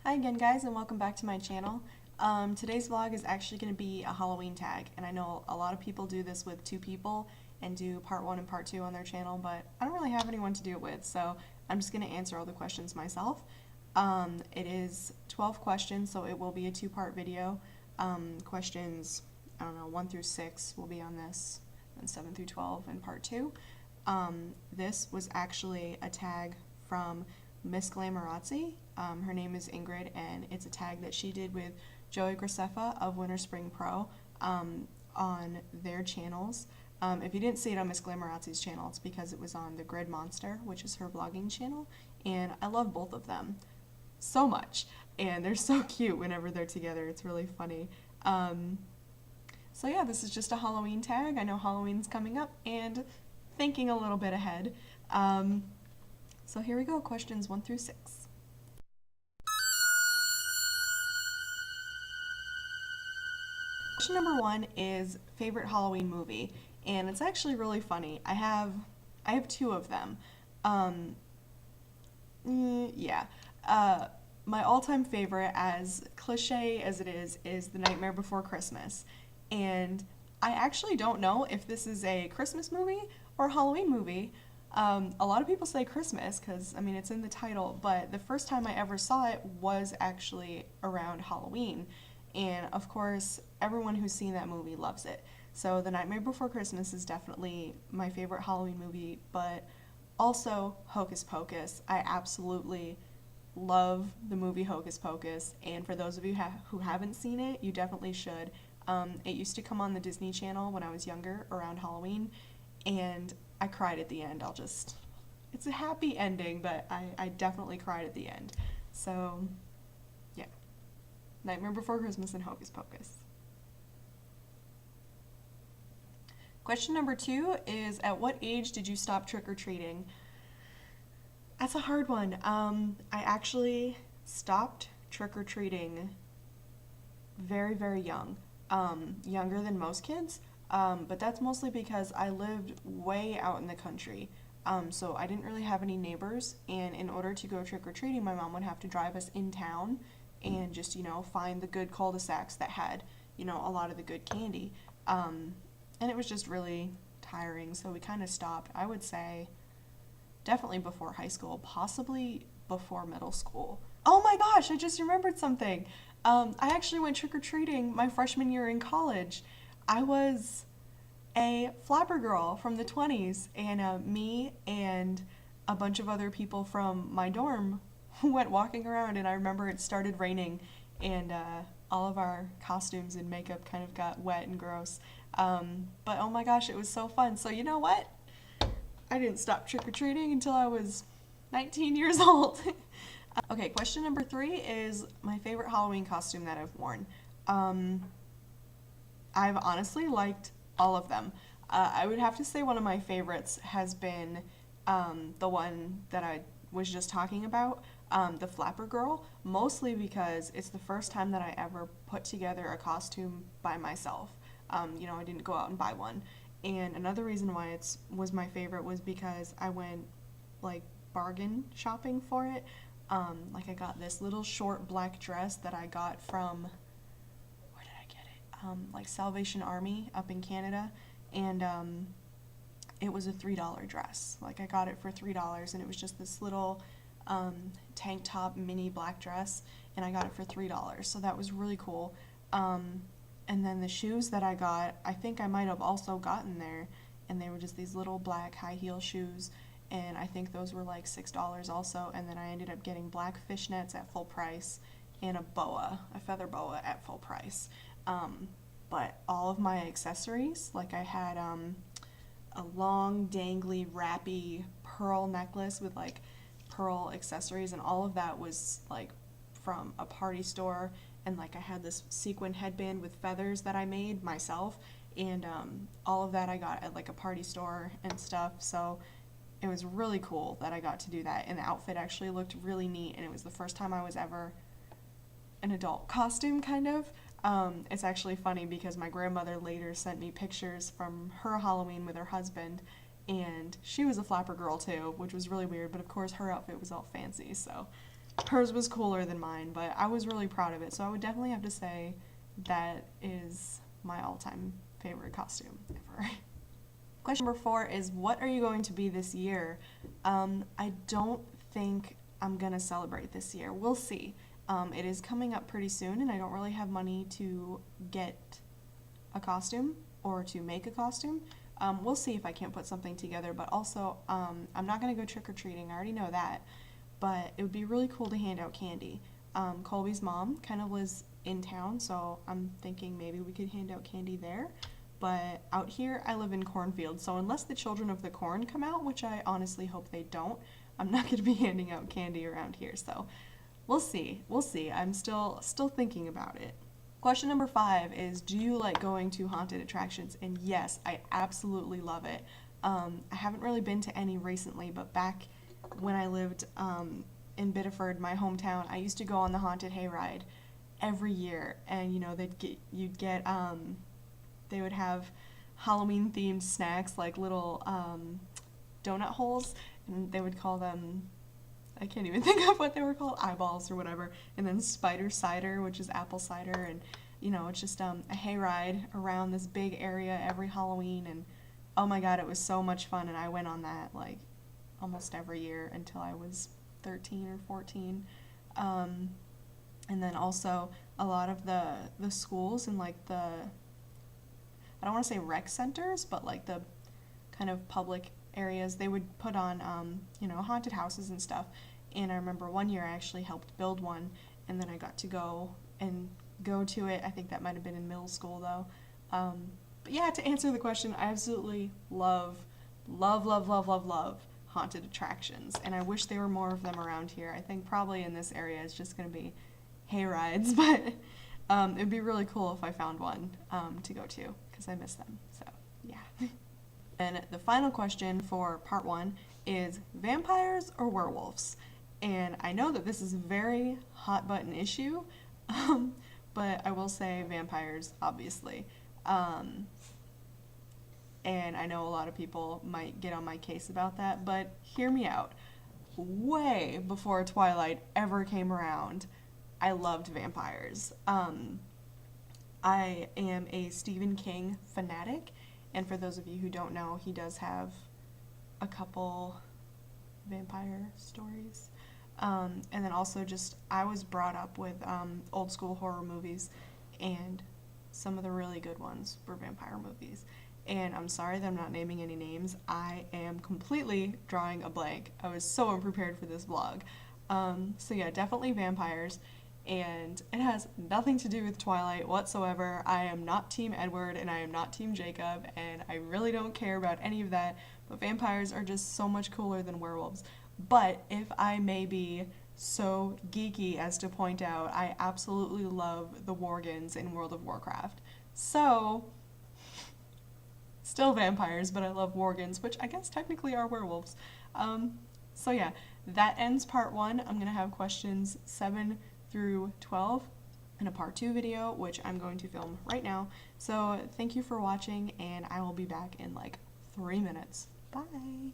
Hi again guys and welcome back to my channel. Today's vlog is actually going to be a Halloween tag, and I know a lot of people do this with two people and do part 1 and part 2 on their channel, but I don't really have anyone to do it with, so I'm just going to answer all the questions myself. It is 12 questions, so it will be a 2-part video. Questions, I don't know, 1 through 6 will be on this, and 7 through 12 in part 2. This was actually a tag from Miss Glamorazzi. Her name is Ingrid, and it's a tag that she did with Joey Graceffa of Winter Spring Pro on their channels. If you didn't see it on Miss Glamorazzi's channel, it's because it was on the Grid Monster, which is her vlogging channel, and I love both of them so much, and they're so cute whenever they're together. It's really funny. So yeah, this is just a Halloween tag. I know Halloween's coming up, and thinking a little bit ahead. So here we go, questions 1 through 6. Question number 1 is favorite Halloween movie, and it's actually really funny. I have 2 of them. My all-time favorite, as cliche as it is The Nightmare Before Christmas. And I actually don't know if this is a Christmas movie or a Halloween movie. A lot of people say Christmas because, I mean, it's in the title, but the first time I ever saw it was actually around Halloween. And of course, everyone who's seen that movie loves it. So The Nightmare Before Christmas is definitely my favorite Halloween movie, but also Hocus Pocus. I absolutely love the movie Hocus Pocus, and for those of you who haven't seen it, you definitely should. It used to come on the Disney Channel when I was younger around Halloween, and I cried at the end. It's a happy ending, but I definitely cried at the end. So, yeah. Nightmare Before Christmas and Hocus Pocus. Question number 2 is, at what age did you stop trick-or-treating? That's a hard one. I actually stopped trick-or-treating very, very young. Younger than most kids. But that's mostly because I lived way out in the country, so I didn't really have any neighbors, and in order to go trick-or-treating, my mom would have to drive us in town and just, find the good cul-de-sacs that had, a lot of the good candy, and it was just really tiring, so we kind of stopped. I would say definitely before high school, possibly before middle school. Oh my gosh, I just remembered something. I actually went trick-or-treating my freshman year in college. I was a flapper girl from the 20s, and me and a bunch of other people from my dorm went walking around, and I remember it started raining, and all of our costumes and makeup kind of got wet and gross. But oh my gosh, it was so fun. So you know what? I didn't stop trick-or-treating until I was 19 years old. Okay, question number 3 is my favorite Halloween costume that I've worn. I've honestly liked all of them. I would have to say one of my favorites has been the one that I was just talking about, the Flapper Girl, mostly because it's the first time that I ever put together a costume by myself. I didn't go out and buy one. And another reason why it was my favorite was because I went like bargain shopping for it. I got this little short black dress that I got from, where did I get it? Like Salvation Army up in Canada, and it was a $3 dress. Like, I got it for $3, and it was just this little tank top mini black dress, and I got it for $3, so that was really cool. And then the shoes that I got, I think I might have also gotten there, and they were just these little black high heel shoes, and I think those were like $6 also, and then I ended up getting black fishnets at full price and a feather boa at full price. But all of my accessories, like I had a long dangly wrappy pearl necklace with like pearl accessories, and all of that was like from a party store, and like I had this sequin headband with feathers that I made myself, and all of that I got at like a party store and stuff, so it was really cool that I got to do that, and the outfit actually looked really neat, and it was the first time I was ever an adult costume, kind of. It's actually funny because my grandmother later sent me pictures from her Halloween with her husband, and she was a flapper girl too, which was really weird, but of course her outfit was all fancy, so hers was cooler than mine, but I was really proud of it. So I would definitely have to say that is my all-time favorite costume ever. Question number 4 is, what are you going to be this year? I don't think I'm gonna celebrate this year. We'll see. It is coming up pretty soon, and I don't really have money to get a costume or to make a costume. We'll see if I can't put something together, but also I'm not gonna go trick-or-treating. I already know that, but it would be really cool to hand out candy. Colby's mom kind of lives in town, so I'm thinking maybe we could hand out candy there. But out here, I live in cornfields, so unless the children of the corn come out, which I honestly hope they don't, I'm not going to be handing out candy around here. So we'll see. We'll see. I'm still thinking about it. Question number 5 is, do you like going to haunted attractions? And yes, I absolutely love it. I haven't really been to any recently, but back when I lived in Biddeford, my hometown, I used to go on the haunted hayride every year, and you know, they would have Halloween themed snacks, like little donut holes, and they would call them, I can't even think of what they were called, eyeballs or whatever, and then spider cider, which is apple cider, and you know, it's just a hayride around this big area every Halloween, and oh my god, it was so much fun, and I went on that like almost every year until I was 13 or 14. And then also a lot of the schools and like the, I don't want to say rec centers, but like the kind of public areas, they would put on, you know, haunted houses and stuff. And I remember one year I actually helped build one, and then I got to go to it. I think that might have been in middle school though. But yeah, to answer the question, I absolutely love haunted attractions, and I wish there were more of them around here. I think probably in this area it's just going to be hay rides, but it'd be really cool if I found one to go to, because I miss them. So yeah. And the final question for part 1 is, vampires or werewolves? And I know that this is a very hot button issue, but I will say vampires, obviously. And I know a lot of people might get on my case about that, but hear me out. Way before Twilight ever came around, I loved vampires. I am a Stephen King fanatic, and for those of you who don't know, he does have a couple vampire stories. And then also just, I was brought up with old school horror movies, and some of the really good ones were vampire movies. And I'm sorry that I'm not naming any names. I am completely drawing a blank. I was so unprepared for this vlog. So yeah, definitely vampires. And it has nothing to do with Twilight whatsoever. I am not Team Edward, and I am not Team Jacob, and I really don't care about any of that. But vampires are just so much cooler than werewolves. But if I may be so geeky as to point out, I absolutely love the Worgens in World of Warcraft. So still vampires, but I love Worgens, which I guess technically are werewolves. So yeah, that ends part 1. I'm going to have questions 7 through 12 in a part 2 video, which I'm going to film right now. So thank you for watching, and I will be back in like 3 minutes. Bye!